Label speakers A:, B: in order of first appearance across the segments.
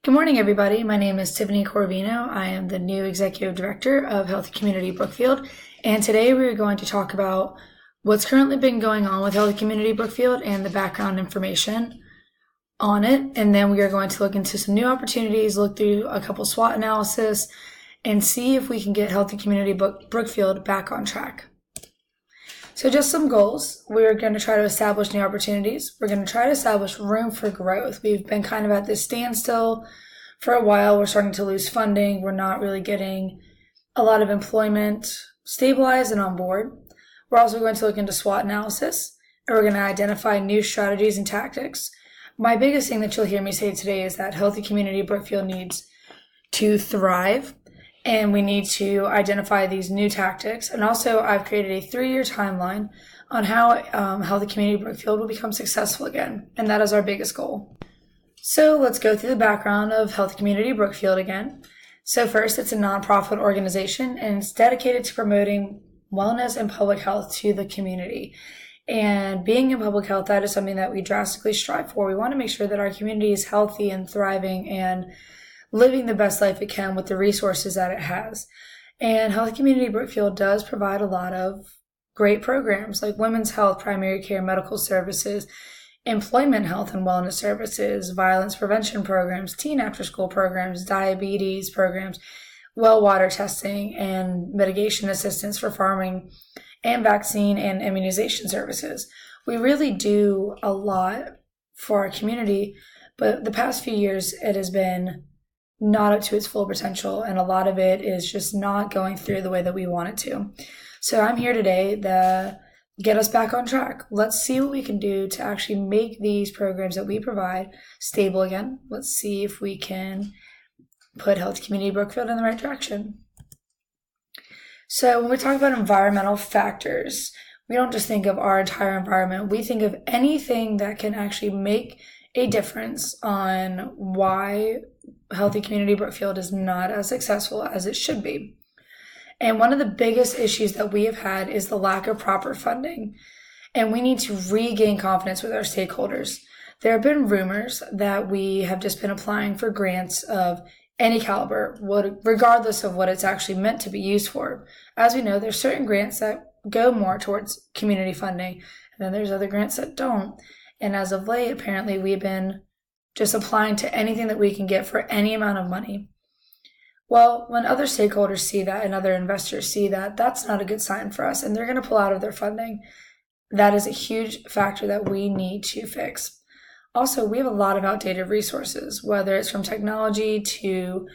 A: Good morning, everybody. My name is Tiffany Corvino. I am the new Executive Director of Healthy Community Brookfield, and today we're going to talk about what's currently been going on with Healthy Community Brookfield and the background information on it, and then we are going to look into some new opportunities, look through a couple SWOT analysis, and see if we can get Healthy Community Brookfield back on track. So just some goals. We're going to try to establish new opportunities. We're going to try to establish room for growth. We've been kind of at this standstill for a while. We're starting to lose funding. We're not really getting a lot of employment stabilized and on board. We're also going to look into SWOT analysis, and we're going to identify new strategies and tactics. My biggest thing that you'll hear me say today is that Healthy Community Brookfield needs to thrive, and we need to identify these new tactics. And also, I've created a 3-year timeline on how Healthy Community Brookfield will become successful again, and that is our biggest goal. So let's go through the background of Healthy Community Brookfield again. So first, it's a nonprofit organization, and it's dedicated to promoting wellness and public health to the community. And being in public health, that is something that we drastically strive for. We want to make sure that our community is healthy and thriving and living the best life it can with the resources that it has. And Healthy Community Brookfield does provide a lot of great programs like women's health, primary care, medical services, employment health and wellness services, violence prevention programs, teen after-school programs, diabetes programs, well water testing, and mitigation assistance for farming, and vaccine and immunization services. We really do a lot for our community, but the past few years it has been not up to its full potential, and a lot of it is just not going through the way that we want it to. So I'm here today to get us back on track. Let's see what we can do to actually make these programs that we provide stable again. Let's see if we can put Healthy Community Brookfield in the right direction. So when we talk about environmental factors, we don't just think of our entire environment. We think of anything that can actually make a difference on why Healthy Community Brookfield is not as successful as it should be. And one of the biggest issues that we have had is the lack of proper funding. And we need to regain confidence with our stakeholders. There have been rumors that we have just been applying for grants of any caliber, regardless of what it's actually meant to be used for. As we know, there's certain grants that go more towards community funding, and then there's other grants that don't. And as of late, apparently, we've been just applying to anything that we can get for any amount of money. Well, when other stakeholders see that and other investors see that, that's not a good sign for us, and they're going to pull out of their funding. That is a huge factor that we need to fix. Also, we have a lot of outdated resources, whether it's from technology to,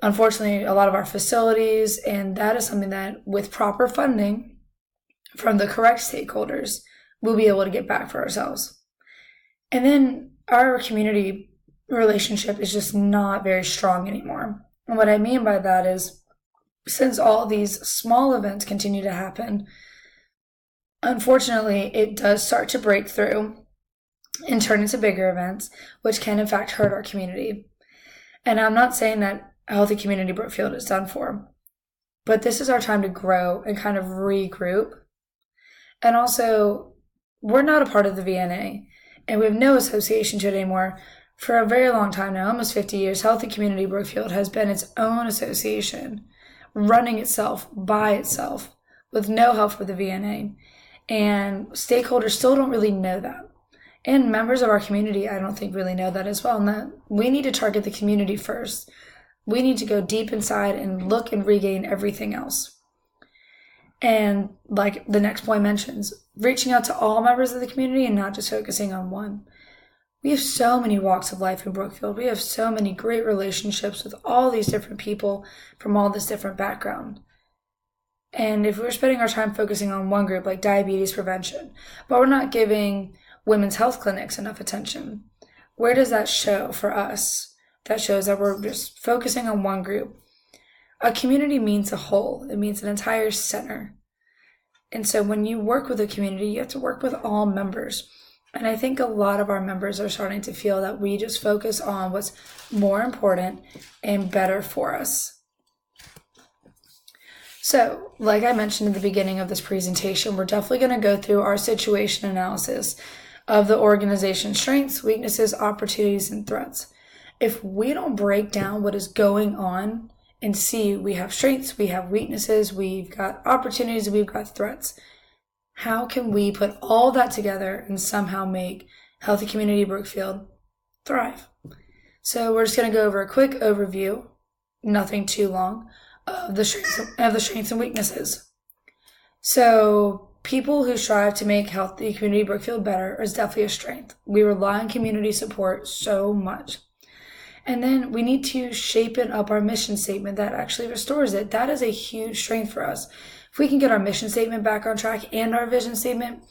A: unfortunately, a lot of our facilities, and that is something that, with proper funding from the correct stakeholders, we'll be able to get back for ourselves. And then our community relationship is just not very strong anymore. And what I mean by that is, since all these small events continue to happen, unfortunately, it does start to break through and turn into bigger events, which can in fact hurt our community. And I'm not saying that Healthy Community Brookfield is done for, but this is our time to grow and kind of regroup. And also, we're not a part of the VNA, and we have no association to it anymore. For a very long time now, almost 50 years, Healthy Community Brookfield has been its own association, running itself by itself with no help from the VNA. And stakeholders still don't really know that. And members of our community, I don't think, really know that as well. And that we need to target the community first. We need to go deep inside and look and regain everything else. And like the next point mentions, reaching out to all members of the community and not just focusing on one. We have so many walks of life in Brookfield. We have so many great relationships with all these different people from all this different background. And if we're spending our time focusing on one group, like diabetes prevention, but we're not giving women's health clinics enough attention, where does that show for us? That shows that we're just focusing on one group. A community means a whole. It means an entire center. And so when you work with a community, you have to work with all members. And I think a lot of our members are starting to feel that we just focus on what's more important and better for us. So, like I mentioned at the beginning of this presentation, we're definitely going to go through our situation analysis of the organization's strengths, weaknesses, opportunities, and threats. If we don't break down what is going on and see we have strengths, we have weaknesses, we've got opportunities, we've got threats, how can we put all that together and somehow make Healthy Community Brookfield thrive? So we're just going to go over a quick overview, nothing too long, of the strengths and weaknesses. So people who strive to make Healthy Community Brookfield better is definitely a strength. We rely on community support so much. And then we need to shape it up our mission statement that actually restores it. That is a huge strength for us. If we can get our mission statement back on track and our vision statement,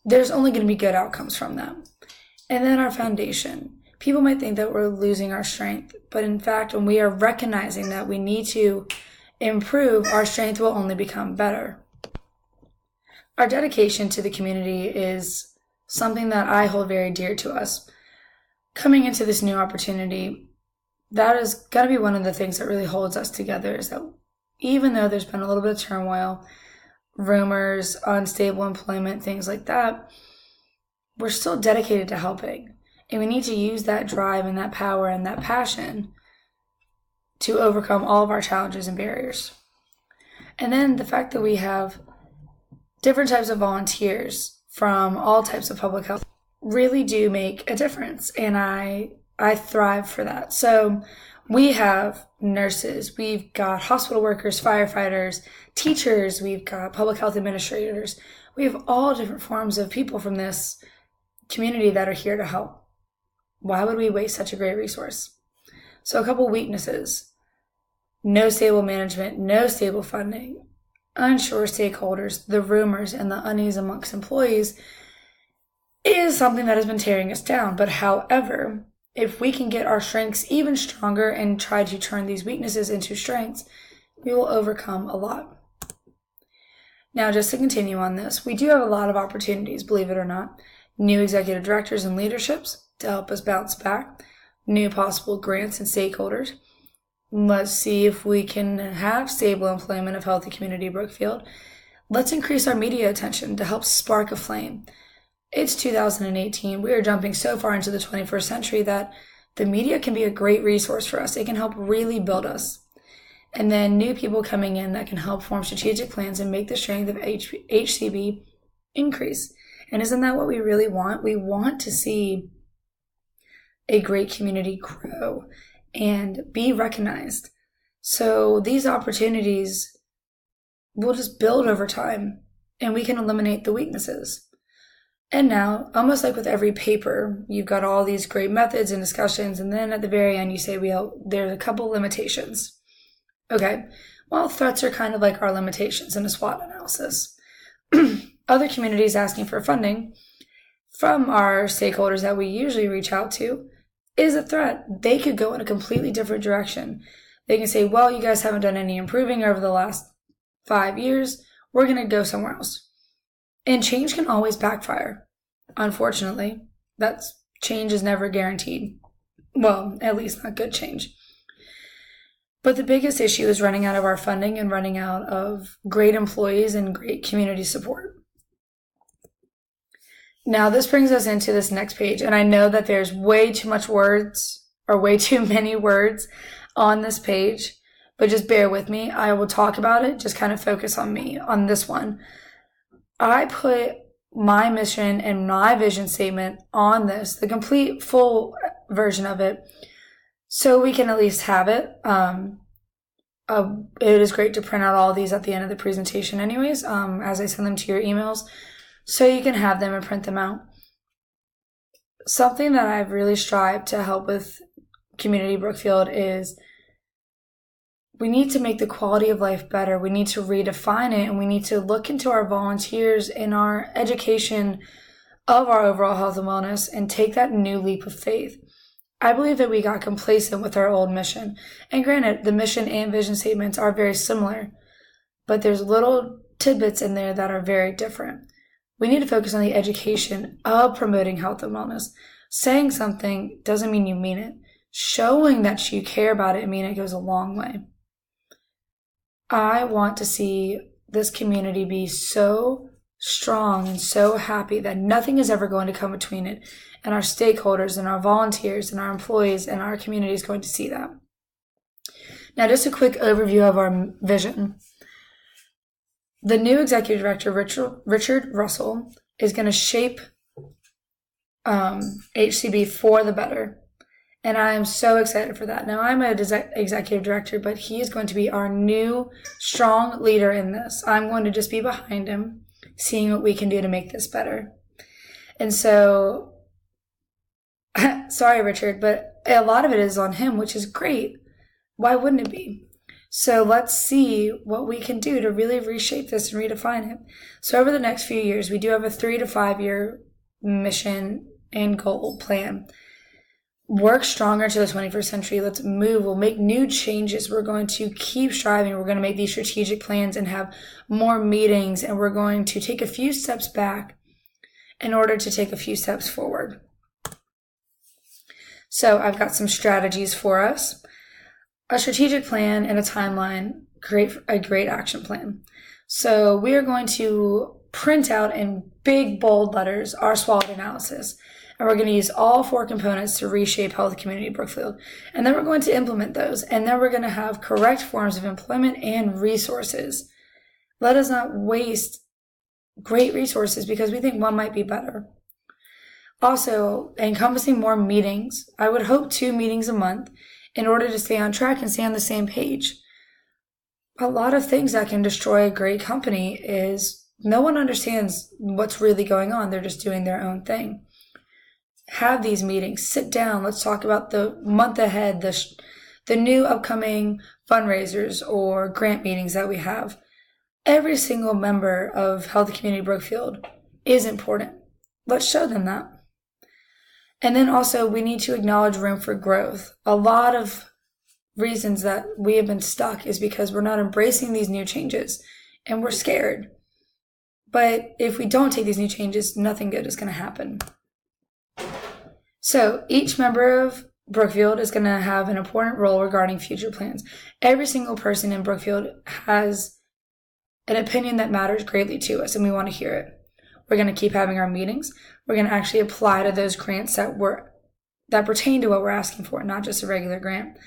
A: there's only going to be good outcomes from that. And then our foundation. People might think that we're losing our strength, but in fact, when we are recognizing that we need to improve, our strength will only become better. Our dedication to the community is something that I hold very dear to us. Coming into this new opportunity, that is going to be one of the things that really holds us together, is that even though there's been a little bit of turmoil, rumors, unstable employment, things like that, we're still dedicated to helping. And we need to use that drive and that power and that passion to overcome all of our challenges and barriers. And then the fact that we have different types of volunteers from all types of public health really do make a difference. And I thrive for that. So we have nurses, we've got hospital workers, firefighters, teachers, we've got public health administrators. We have all different forms of people from this community that are here to help. Why would we waste such a great resource? So a couple weaknesses: no stable management, no stable funding, unsure stakeholders, the rumors and the unease amongst employees is something that has been tearing us down. But however, if we can get our strengths even stronger and try to turn these weaknesses into strengths, we will overcome a lot. Now, just to continue on this, we do have a lot of opportunities, believe it or not. New executive directors and leaderships to help us bounce back, new possible grants and stakeholders. Let's see if we can have stable employment of Healthy Community Brookfield. Let's increase our media attention to help spark a flame. It's 2018. We are jumping so far into the 21st century that the media can be a great resource for us. It can help really build us. And then new people coming in that can help form strategic plans and make the strength of HCB increase. And isn't that what we really want? We want to see a great community grow and be recognized. So these opportunities will just build over time, and we can eliminate the weaknesses. And now, almost like with every paper, you've got all these great methods and discussions, and then at the very end you say, there's a couple limitations. Okay, well, threats are kind of like our limitations in a SWOT analysis. Other communities asking for funding from our stakeholders that we usually reach out to is a threat. They could go in a completely different direction. They can say, well, you guys haven't done any improving over the last 5 years. We're going to go somewhere else. And change can always backfire. Unfortunately, change is never guaranteed. Well, at least not good change. But the biggest issue is running out of our funding and running out of great employees and great community support. Now, this brings us into this next page, and I know that there's way too much words, or way too many words on this page, but just bear with me. I will talk about it, just kind of focus on me, on this one. I put my mission and my vision statement on this, the complete full version of it, so we can at least have it. It is great to print out all these at the end of the presentation anyways, as I send them to your emails, so you can have them and print them out. Something that I've really strived to help with Community Brookfield is we need to make the quality of life better. We need to redefine it, and we need to look into our volunteers and our education of our overall health and wellness and take that new leap of faith. I believe that we got complacent with our old mission. And granted, the mission and vision statements are very similar, but there's little tidbits in there that are very different. We need to focus on the education of promoting health and wellness. Saying something doesn't mean you mean it. Showing that you care about it and mean it goes a long way. I want to see this community be so strong and so happy that nothing is ever going to come between it. And our stakeholders and our volunteers and our employees and our community is going to see that. Now, just a quick overview of our vision. The new executive director, Richard Russell, is going to shape HCB for the better. And I am so excited for that. Now, I'm an executive director, but he is going to be our new strong leader in this. I'm going to just be behind him, seeing what we can do to make this better. And so, sorry, Richard, but a lot of it is on him, which is great. Why wouldn't it be? So let's see what we can do to really reshape this and redefine it. So over the next few years, we do have a 3 to 5 year mission and goal plan. Work stronger to the 21st century. Let's move. We'll make new changes. We're going to keep striving. We're going to make these strategic plans and have more meetings. And we're going to take a few steps back in order to take a few steps forward. So I've got some strategies for us. A strategic plan and a timeline create a great action plan. So we are going to print out in big, bold letters our SWOT analysis. And we're going to use all 4 components to reshape health community Brookfield. And then we're going to implement those. And then we're going to have correct forms of employment and resources. Let us not waste great resources because we think one might be better. Also, encompassing more meetings. I would hope 2 meetings a month in order to stay on track and stay on the same page. A lot of things that can destroy a great company is no one understands what's really going on. They're just doing their own thing. Have these meetings, sit down, let's talk about the month ahead, the new upcoming fundraisers or grant meetings that we have. Every single member of Healthy Community Brookfield is important. Let's show them that. And then also we need to acknowledge room for growth. A lot of reasons that we have been stuck is because we're not embracing these new changes and we're scared. But if we don't take these new changes, nothing good is going to happen. So each member of Brookfield is going to have an important role regarding future plans. Every single person in Brookfield has an opinion that matters greatly to us, and we want to hear it. We're going to keep having our meetings. We're going to actually apply to those grants that pertain to what we're asking for, not just a regular grant.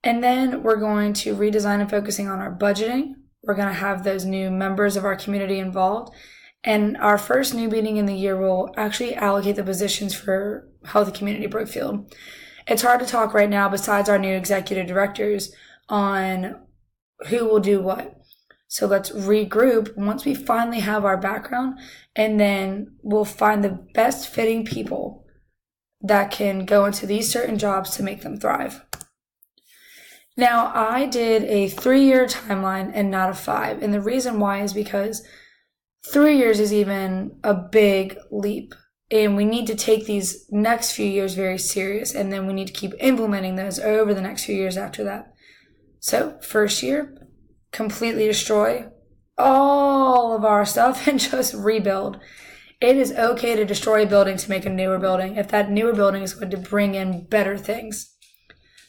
A: And then we're going to redesign and focusing on our budgeting. We're going to have those new members of our community involved. And our first new meeting in the year will actually allocate the positions for Healthy Community Brookfield. It's hard to talk right now, besides our new executive directors, on who will do what. So let's regroup once we finally have our background, and then we'll find the best fitting people that can go into these certain jobs to make them thrive. Now, I did a 3-year timeline and not a 5. And the reason why is because 3 years is even a big leap. And we need to take these next few years very serious. And then we need to keep implementing those over the next few years after that. So, first year, completely destroy all of our stuff and just rebuild. It is okay to destroy a building to make a newer building if that newer building is going to bring in better things.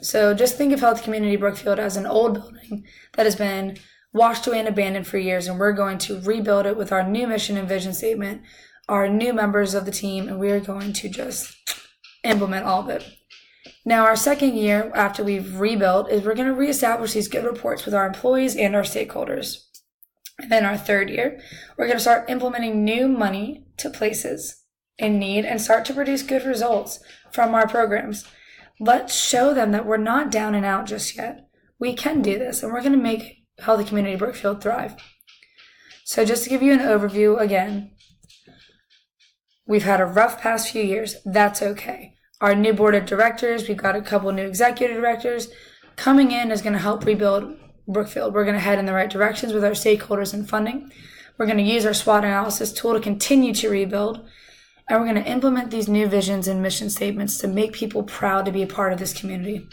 A: So just think of Health Community Brookfield as an old building that has been washed away and abandoned for years, and we're going to rebuild it with our new mission and vision statement, our new members of the team, and we are going to just implement all of it. Now, our second year after we've rebuilt is we're going to reestablish these good reports with our employees and our stakeholders. And then our third year, we're going to start implementing new money to places in need and start to produce good results from our programs. Let's show them that we're not down and out just yet. We can do this, and we're going to make Healthy Community Brookfield thrive. So just to give you an overview again, we've had a rough past few years. That's okay. Our new board of directors, we've got a couple new executive directors coming in is going to help rebuild Brookfield. We're going to head in the right directions with our stakeholders and funding. We're going to use our SWOT analysis tool to continue to rebuild. And we're going to implement these new visions and mission statements to make people proud to be a part of this community.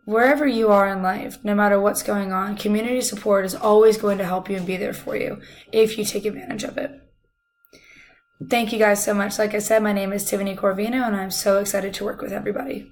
A: Wherever you are in life, no matter what's going on, community support is always going to help you and be there for you if you take advantage of it. Thank you guys so much. Like I said, my name is Tiffany Corvino, and I'm so excited to work with everybody.